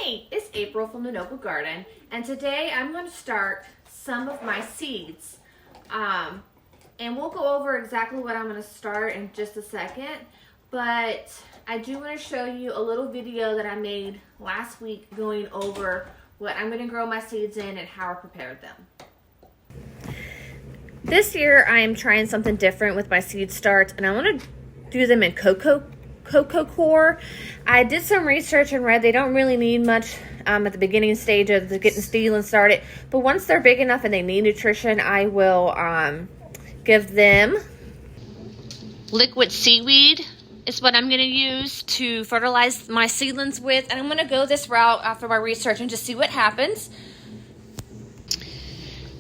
Hey, it's April from the Noble Garden, and today I'm going to start some of my seeds. And we'll go over exactly what I'm going to start in just a second, but I do want to show you a little video that I made last week going over what I'm going to grow my seeds in and how I prepared them. This year I am trying something different with my seed starts, and I want to do them in cocoa core. I did some research and read they don't really need much at the beginning stage of the getting seedlings started, but once they're big enough and they need nutrition, I will give them liquid seaweed is what I'm going to use to fertilize my seedlings with, and I'm going to go this route after my research and just see what happens.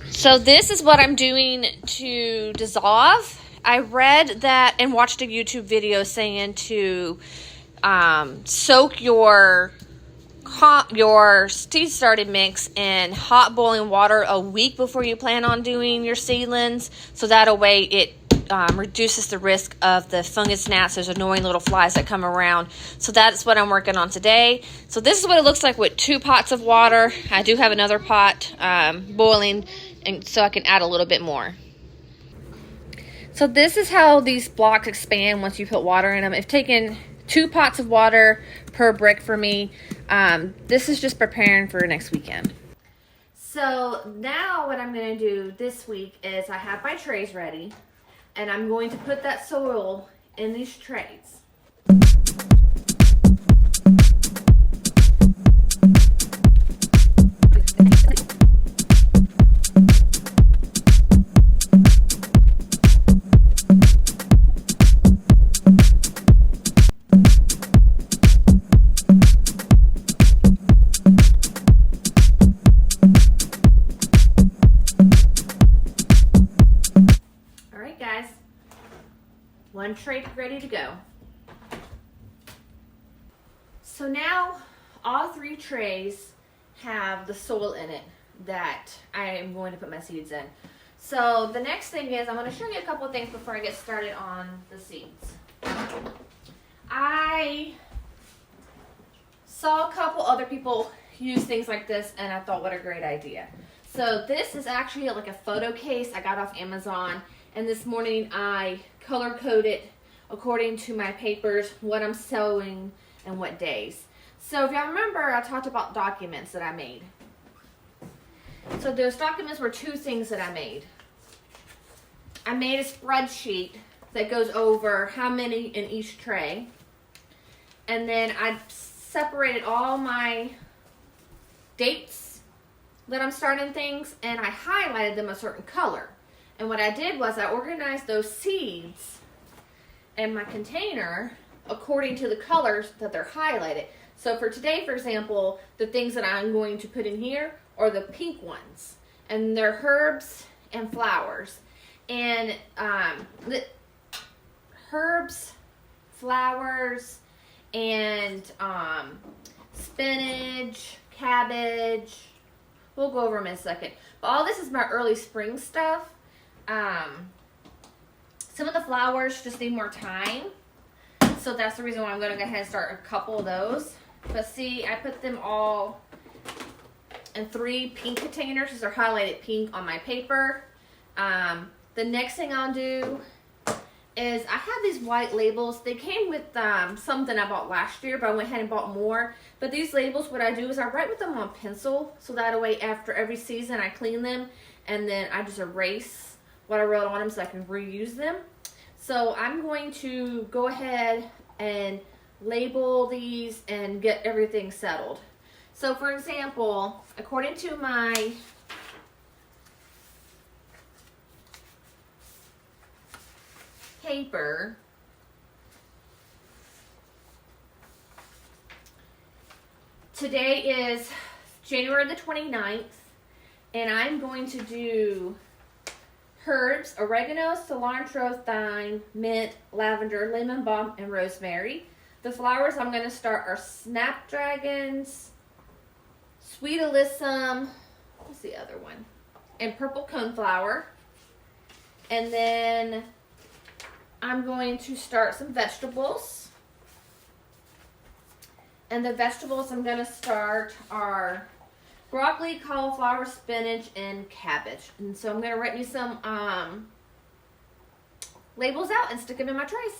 So this is what I'm doing to dissolve. I read that and watched a YouTube video saying to soak your seed started mix in hot boiling water a week before you plan on doing your seedlings, so that way it reduces the risk of the fungus gnats, those annoying little flies that come around. So that's what I'm working on today. So this is what it looks like with 2 pots of water. I do have another pot boiling, and so I can add a little bit more. So this is how these blocks expand once you put water in them. It's taken 2 pots of water per brick for me. This is just preparing for next weekend. So now what I'm going to do this week is I have my trays ready, and I'm going to put that soil in these trays. Guys, 1 tray ready to go. So now all 3 trays have the soil in it that I am going to put my seeds in. So the next thing is I'm going to show you a couple of things before I get started on the seeds. I saw a couple other people use things like this, and I thought, what a great idea. So this is actually like a photo case I got off Amazon. And this morning I color coded according to my papers what I'm sowing and what days. So if y'all remember, I talked about documents that I made. So those documents were 2 things that I made. I made a spreadsheet that goes over how many in each tray. And then I separated all my dates that I'm starting things, and I highlighted them a certain color. And what I did was I organized those seeds in my container according to the colors that they're highlighted. So for today, for example, the things that I'm going to put in here are the pink ones. And they're herbs and flowers. And the herbs, flowers, and spinach, cabbage. We'll go over them in a second. But all this is my early spring stuff. Some of the flowers just need more time, so that's the reason why I'm going to go ahead and start a couple of those. But see, I put them all in 3 pink containers because they're highlighted pink on my paper. The next thing I'll do is I have these white labels. They came with something I bought last year, but I went ahead and bought more. But these labels, what I do is I write with them on pencil, so that way after every season I clean them, and then I just erase what I wrote on them so I can reuse them. So I'm going to go ahead and label these and get everything settled. So for example, according to my paper, today is January the 29th, and I'm going to do herbs, oregano, cilantro, thyme, mint, lavender, lemon balm, and rosemary. The flowers I'm going to start are snapdragons, sweet alyssum, what's the other one? And purple coneflower. And then I'm going to start some vegetables. And the vegetables I'm going to start are broccoli, cauliflower, spinach, and cabbage. And so I'm going to write me some labels out and stick them in my trays.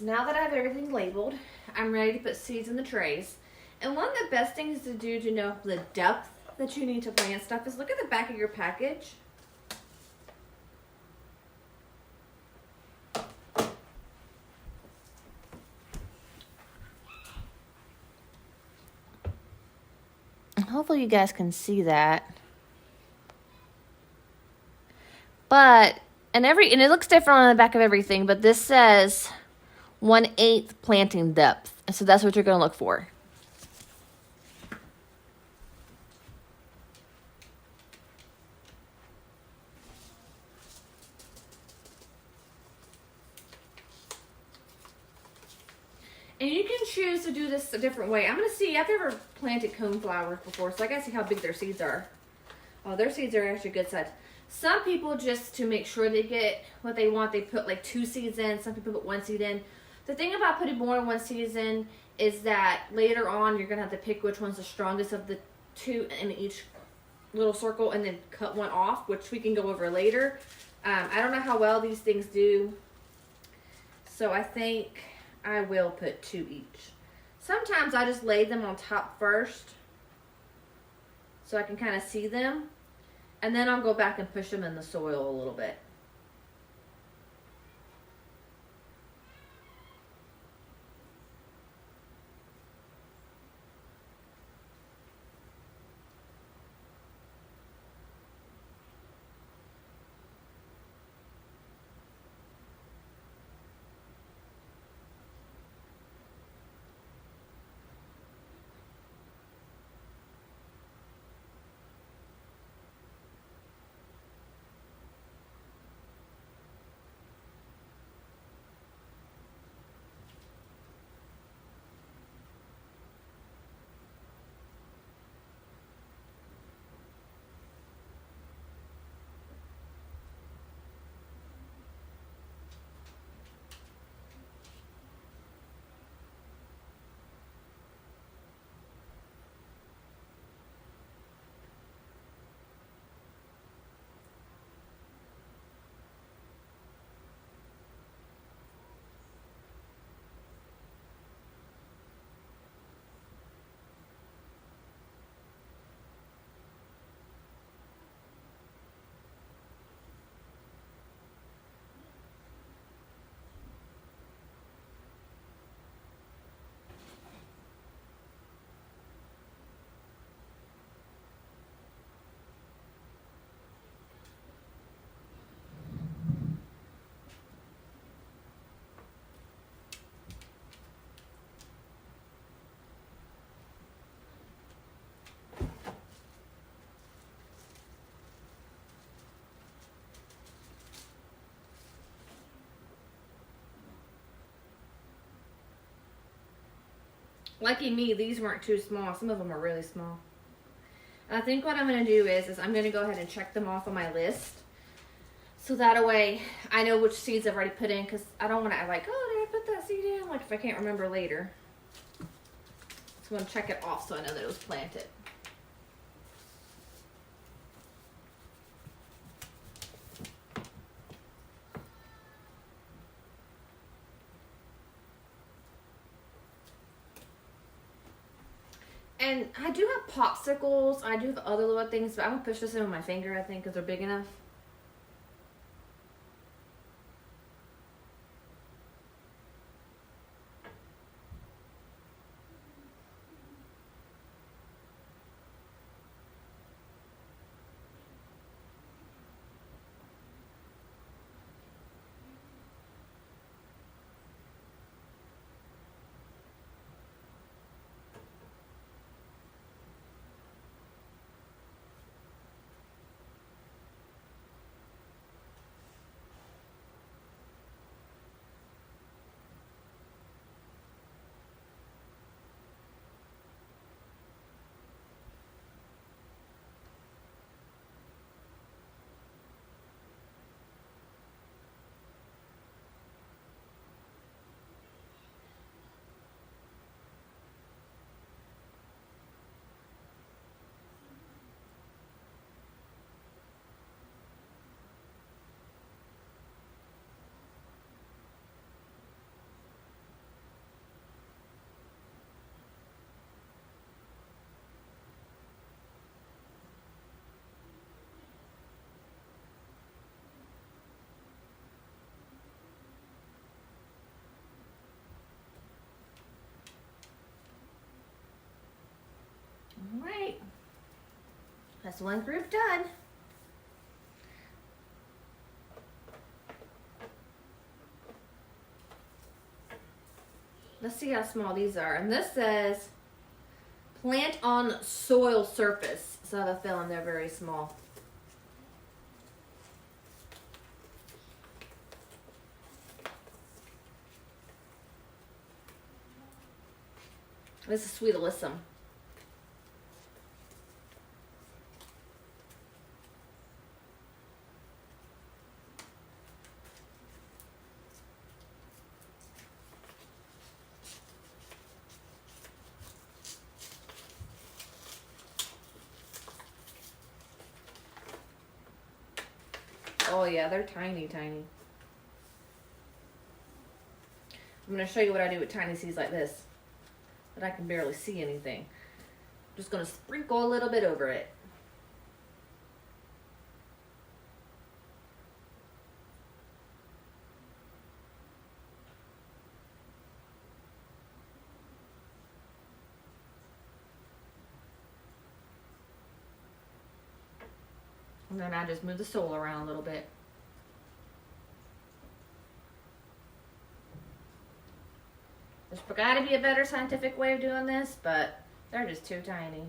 Now that I have everything labeled, I'm ready to put seeds in the trays. And one of the best things to do to know the depth that you need to plant stuff is look at the back of your package. Hopefully you guys can see that. But, and it looks different on the back of everything, but this says 1/8 planting depth. So that's what you're going to look for. And you can choose to do this a different way. I'm going to see, I've never planted coneflowers before, so I got to see how big their seeds are. Oh, their seeds are actually good size. Some people, just to make sure they get what they want, they put like 2 seeds in. Some people put 1 seed in. The thing about putting more than 1 seed in is that later on you're going to have to pick which one's the strongest of the 2 in each little circle and then cut one off, which we can go over later. I don't know how well these things do, so I think I will put 2 each. Sometimes I just lay them on top first so I can kind of see them, and then I'll go back and push them in the soil a little bit. Lucky me, these weren't too small. Some of them are really small. I think what I'm going to do is I'm going to go ahead and check them off on my list. So that way I know which seeds I've already put in, because I don't want to like, oh, did I put that seed in? Like if I can't remember later. So I'm going to check it off so I know that it was planted. And I do have popsicles. I do have other little things, but I'm going to push this in with my finger, I think, because they're big enough. That's one group done. Let's see how small these are. And this says plant on soil surface. So I have a feeling they're very small. This is Sweet Alyssum. Oh yeah, they're tiny, tiny. I'm going to show you what I do with tiny seeds like this. But I can barely see anything. I'm just going to sprinkle a little bit over it. And then I just move the soil around a little bit. There's got to be a better scientific way of doing this, but they're just too tiny.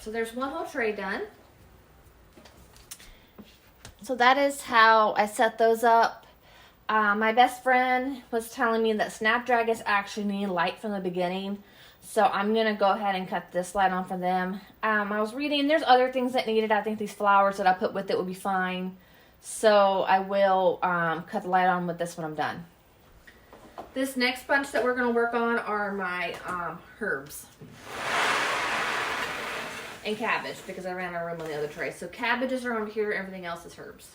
So there's one whole tray done. So that is how I set those up. My best friend was telling me that snapdragons actually need light from the beginning. So I'm going to go ahead and cut this light on for them. I was reading, there's other things that needed. I think these flowers that I put with it would be fine. So I will cut the light on with this when I'm done. This next bunch that we're going to work on are my herbs. And cabbage, because I ran out of room on the other tray. So cabbages are on here, everything else is herbs.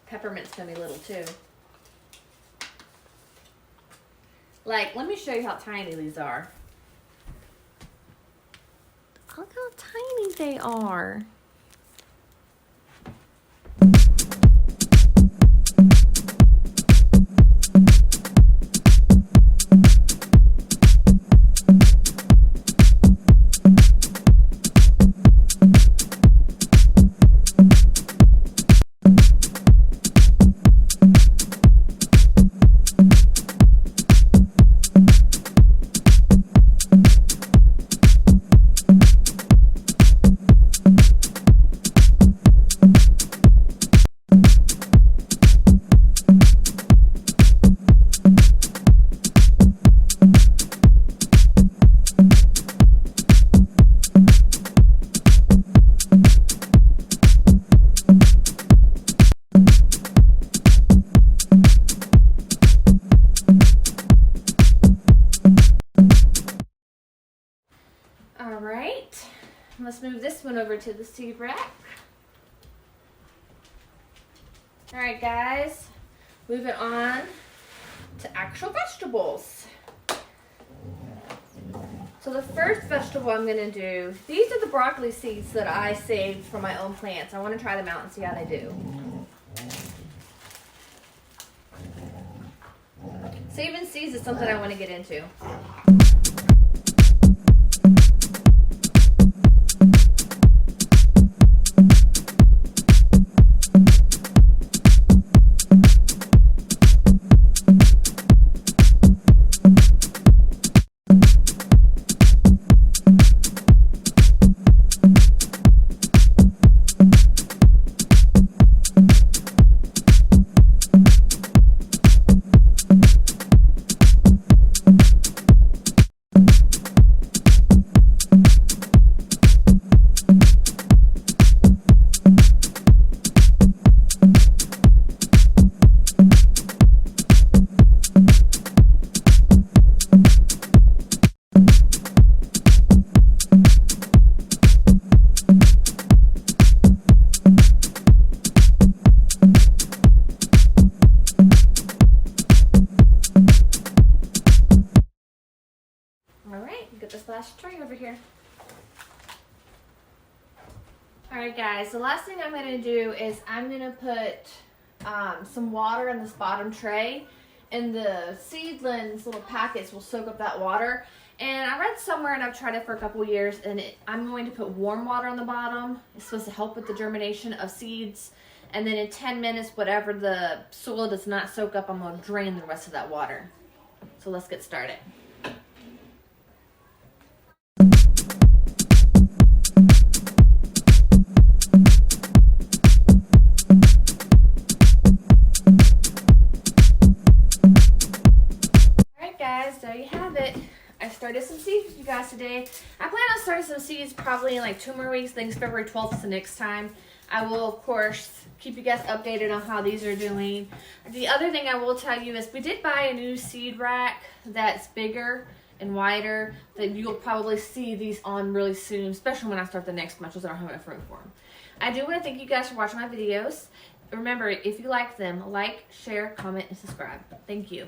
Peppermint's gonna be little too. Like, let me show you how tiny these are. Look how tiny they are. Alright, let's move this one over to the seed rack. Alright guys, moving on to actual vegetables. So the first vegetable I'm going to do, these are the broccoli seeds that I saved from my own plants. I want to try them out and see how they do. Saving seeds is something I want to get into. Alright guys, the last thing I'm going to do is I'm going to put some water in this bottom tray, and the seedlings little packets will soak up that water. And I read somewhere, and I've tried it for a couple years, and I'm going to put warm water on the bottom. It's supposed to help with the germination of seeds. And then in 10 minutes, whatever the soil does not soak up, I'm going to drain the rest of that water. So let's get started. Alright guys, there you have it. I started some seeds with you guys today. I plan on starting some seeds probably in like 2 more weeks. I think February 12th is the next time. I will, of course, keep you guys updated on how these are doing. The other thing I will tell you is we did buy a new seed rack that's bigger and wider that you'll probably see these on really soon, especially when I start the next bunch, because I don't have enough room for them. I do want to thank you guys for watching my videos. Remember, if you like them, like, share, comment, and subscribe. Thank you.